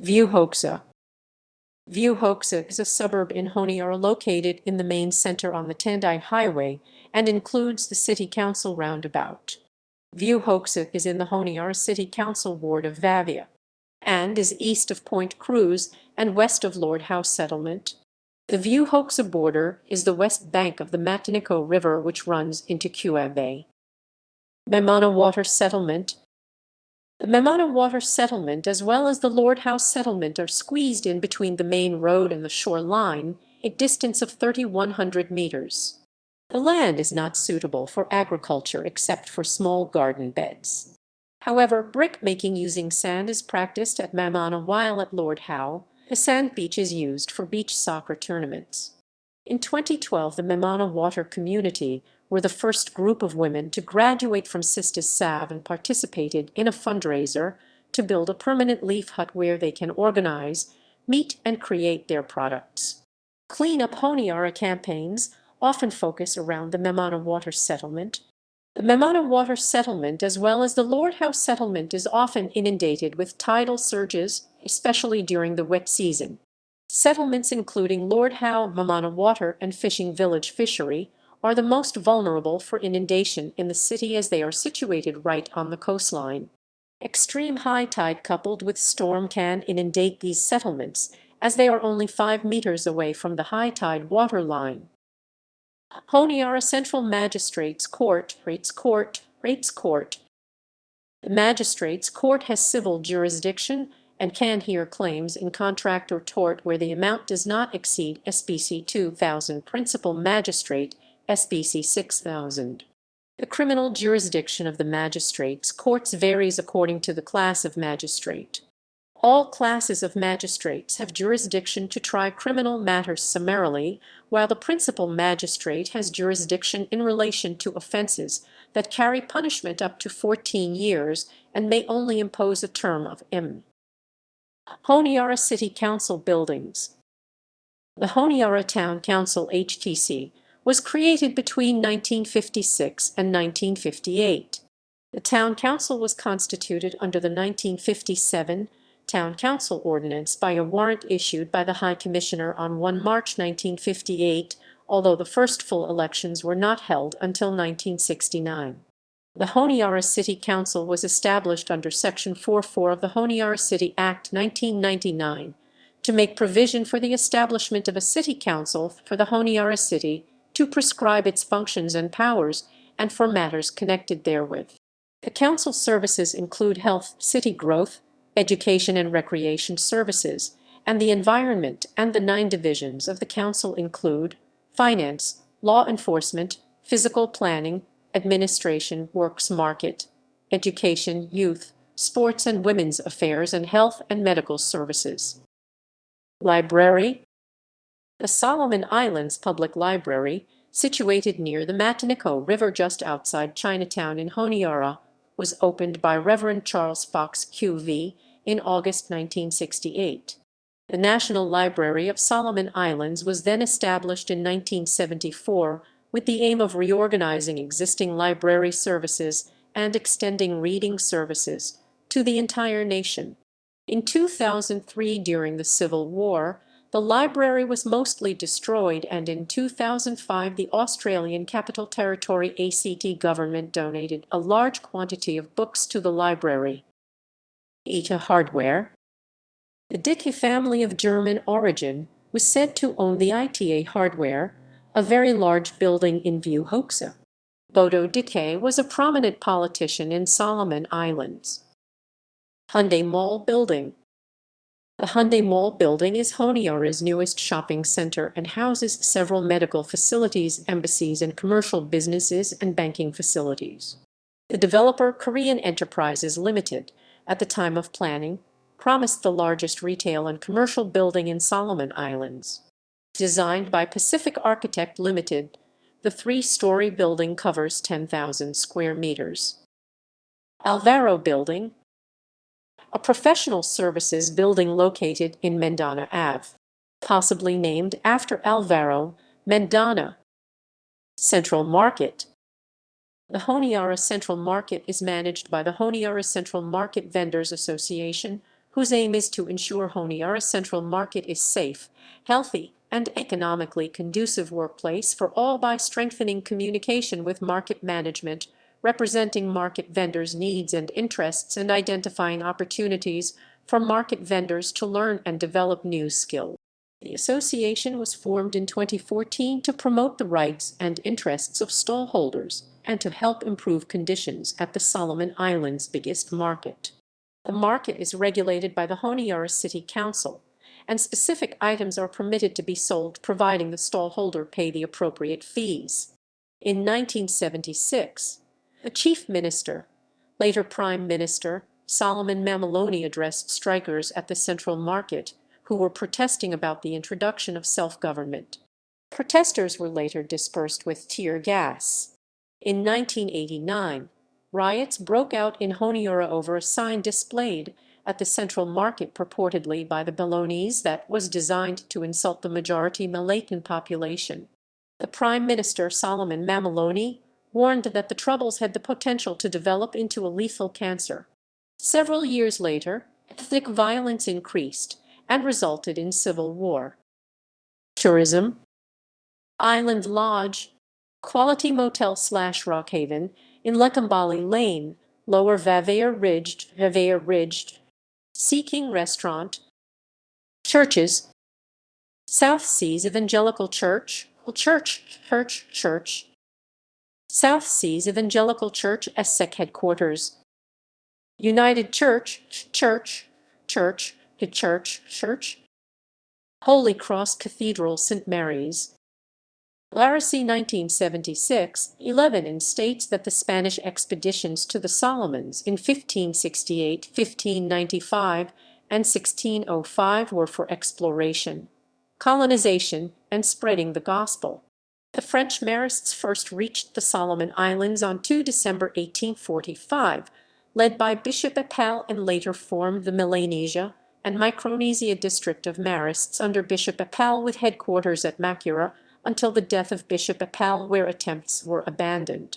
Vuhokesa. Vuhokesa is a suburb in Honiara located in the main center on the Tandai Highway and includes the City Council roundabout. Vuhokesa is in the Honiara City Council ward of Vavaea and is east of Point Cruz and west of Lord Howe settlement. The Vuhokesa border is the west bank of the Mataniko River, which runs into Kua Bay. Memana Water Settlement. The Memana Water Settlement as well as the Lord Howe settlement are squeezed in between the main road and the shore line, a distance of 3,100 meters. The land is not suitable for agriculture except for small garden beds. However, brick-making using sand is practiced at Memana, while at Lord Howe, a sand beach is used for beach soccer tournaments. In 2012, the Memana Water community were the first group of women to graduate from Sisters Sav and participated in a fundraiser to build a permanent leaf hut where they can organize, meet, and create their products. Clean Up Honiara campaigns often focus around the Memana Water Settlement. The Memana Water Settlement as well as the Lord Howe settlement is often inundated with tidal surges, especially during the wet season. Settlements including Lord Howe, Memana Water, and Fishing Village Fishery are the most vulnerable for inundation in the city as they are situated right on the coastline. Extreme high tide coupled with storm can inundate these settlements, as they are only 5 meters away from the high tide water line. Honiara Central Magistrates Court, Rates Court. The Magistrates Court has civil jurisdiction and can hear claims in contract or tort where the amount does not exceed SBC 2000, Principal Magistrate, SBC 6000. The criminal jurisdiction of the magistrates' courts varies according to the class of magistrate. All classes of magistrates have jurisdiction to try criminal matters summarily, while the principal magistrate has jurisdiction in relation to offenses that carry punishment up to 14 years and may only impose a term of im. Honiara City Council buildings. The Honiara Town Council (HTC) was created between 1956 and 1958. The Town Council was constituted under the 1957 Town Council Ordinance by a warrant issued by the High Commissioner on 1 March 1958, although the first full elections were not held until 1969. The Honiara City Council was established under Section 44 of the Honiara City Act 1999 to make provision for the establishment of a city council for the Honiara City to prescribe its functions and powers and for matters connected therewith. The council services include health, city growth, education and recreation services, and the environment, and the 9 divisions of the council include finance, law enforcement, physical planning, administration, works market, education, youth, sports and women's affairs, and health and medical services. Library. The Solomon Islands Public Library, situated near the Mataniko River just outside Chinatown in Honiara, was opened by Reverend Charles Fox QV in August 1968. The National Library of Solomon Islands was then established in 1974 with the aim of reorganizing existing library services and extending reading services to the entire nation. In 2003, during the Civil War, the library was mostly destroyed, and in 2005 the Australian Capital Territory ACT government donated a large quantity of books to the library. ITA Hardware. The Dicke family of German origin was said to own the ITA Hardware, a very large building in Vuhokesa. Bodo Dicke was a prominent politician in Solomon Islands. Hyundai Mall Building. The Hyundai Mall Building is Honiara's newest shopping center and houses several medical facilities, embassies, and commercial businesses and banking facilities. The developer Korean Enterprises Limited, at the time of planning, promised the largest retail and commercial building in Solomon Islands. Designed by Pacific Architect Limited, the 3-story building covers 10,000 square meters. Alvaro Building. A professional services building located in Mendana Ave, possibly named after Alvaro Mendana. Central Market. The Honiara Central Market is managed by the Honiara Central Market Vendors Association, whose aim is to ensure Honiara Central Market is safe, healthy, and economically conducive workplace for all by strengthening communication with market management, representing market vendors' needs and interests, and identifying opportunities for market vendors to learn and develop new skills. The association was formed in 2014 to promote the rights and interests of stallholders and to help improve conditions at the Solomon Islands' biggest market. The market is regulated by the Honiara City Council, and specific items are permitted to be sold providing the stallholder pay the appropriate fees. In 1976, the Chief Minister, later Prime Minister, Solomon Mamaloni addressed strikers at the Central Market who were protesting about the introduction of self-government. Protesters were later dispersed with tear gas. In 1989, riots broke out in Honiara over a sign displayed at the Central Market purportedly by the Bolognese that was designed to insult the majority Malacan population. The Prime Minister Solomon Mamaloni warned that the troubles had the potential to develop into a lethal cancer. Several years later, ethnic violence increased and resulted in civil war. Tourism. Island Lodge, Quality Motel / Rockhaven in Lekambali Lane, Lower Vavaea Ridge, Sea King Restaurant. Churches. South Seas Evangelical Church, South Seas Evangelical Church ESSEC Headquarters. United Church. Holy Cross Cathedral St. Mary's. Larissie 1976-11 states that the Spanish expeditions to the Solomons in 1568, 1595, and 1605 were for exploration, colonization, and spreading the gospel. The French Marists first reached the Solomon Islands on 2 December 1845, led by Bishop Appel, and later formed the Melanesia and Micronesia district of Marists under Bishop Appel with headquarters at Macura until the death of Bishop Appel, where attempts were abandoned.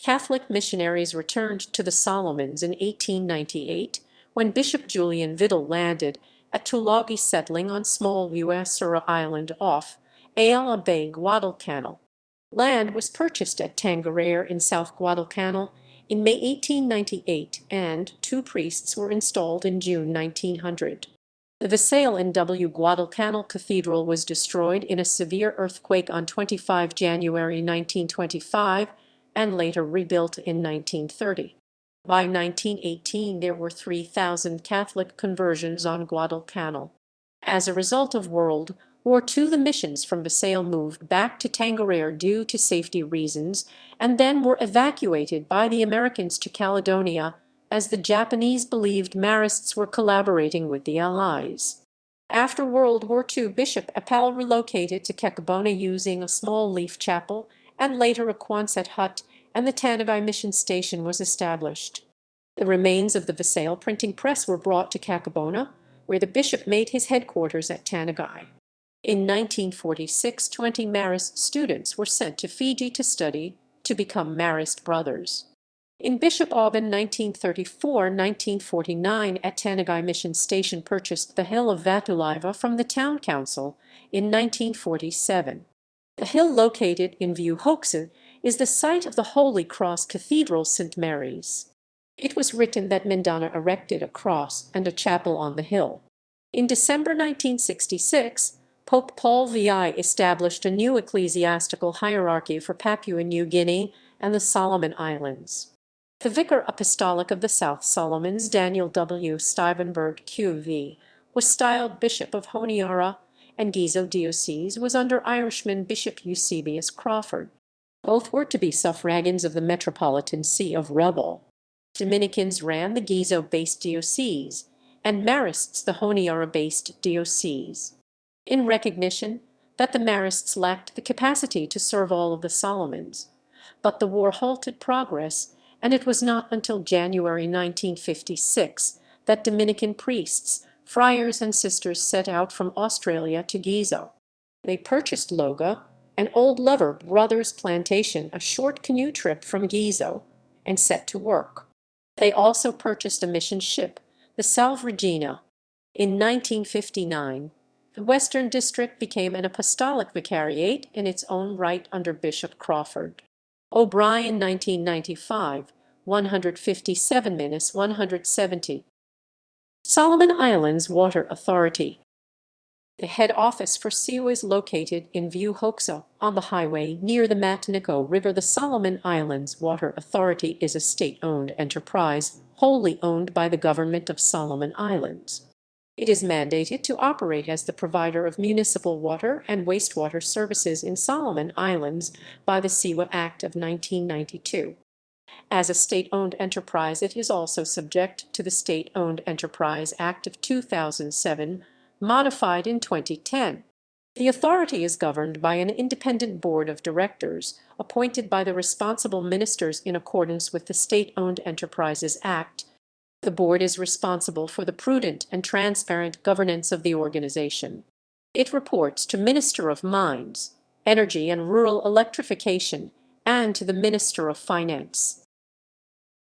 Catholic missionaries returned to the Solomons in 1898 when Bishop Julian Vidal landed at Tulagi, settling on small Uasura Island off Ayala Bay, Guadalcanal. Land was purchased at Tangarer in South Guadalcanal in May 1898, and 2 priests were installed in June 1900. The Vavaea and Guadalcanal Cathedral was destroyed in a severe earthquake on 25 January 1925 and later rebuilt in 1930. By 1918, there were 3,000 Catholic conversions on Guadalcanal. As a result of World War II, the missions from Vavaea moved back to Tangarer due to safety reasons, and then were evacuated by the Americans to Caledonia, as the Japanese believed Marists were collaborating with the Allies. After World War II, Bishop Appel relocated to Kekabona using a small leaf chapel and later a Quonset hut, and the Tandai mission station was established. The remains of the Vavaea printing press were brought to Kekabona, where the bishop made his headquarters at Tandai. In 1946, 20 Marist students were sent to Fiji to study to become Marist brothers. In Bishop Auburn 1934-1949 at Tandai Mission Station purchased the Hill of Vatulaiva from the Town Council in 1947. The hill located in Vuhokesa is the site of the Holy Cross Cathedral St. Mary's. It was written that Mindana erected a cross and a chapel on the hill. In December 1966, Pope Paul VI established a new ecclesiastical hierarchy for Papua New Guinea and the Solomon Islands. The Vicar Apostolic of the South Solomons, Daniel W. Stuyvenberg QV, was styled Bishop of Honiara, and Gizo Diocese was under Irishman Bishop Eusebius Crawford. Both were to be suffragans of the Metropolitan See of Rebel. Dominicans ran the Gizo-based diocese, and Marists the Honiara-based diocese. In recognition that the Marists lacked the capacity to serve all of the Solomons, but the war halted progress, and it was not until January 1956 that Dominican priests, friars, and sisters set out from Australia to Gizo. They purchased Loga, an old Lover Brothers plantation, a short canoe trip from Gizo, and set to work. They also purchased a mission ship, the Salve Regina, In 1959, the Western District became an apostolic vicariate in its own right under Bishop Crawford O'Brien. 1995, 157-170. Solomon Islands Water Authority. The head office for SEWA is located in Vuhokesa on the highway near the Mataniko River. The Solomon Islands Water Authority is a state-owned enterprise wholly owned by the government of Solomon Islands. It is mandated to operate as the provider of municipal water and wastewater services in Solomon Islands by the SEWA Act of 1992. As a state-owned enterprise, it is also subject to the State-Owned Enterprise Act of 2007, modified in 2010. The authority is governed by an independent board of directors, appointed by the responsible ministers in accordance with the State-Owned Enterprises Act. The board is responsible for the prudent and transparent governance of the organization. It reports to Minister of Mines, Energy and Rural Electrification, and to the Minister of Finance.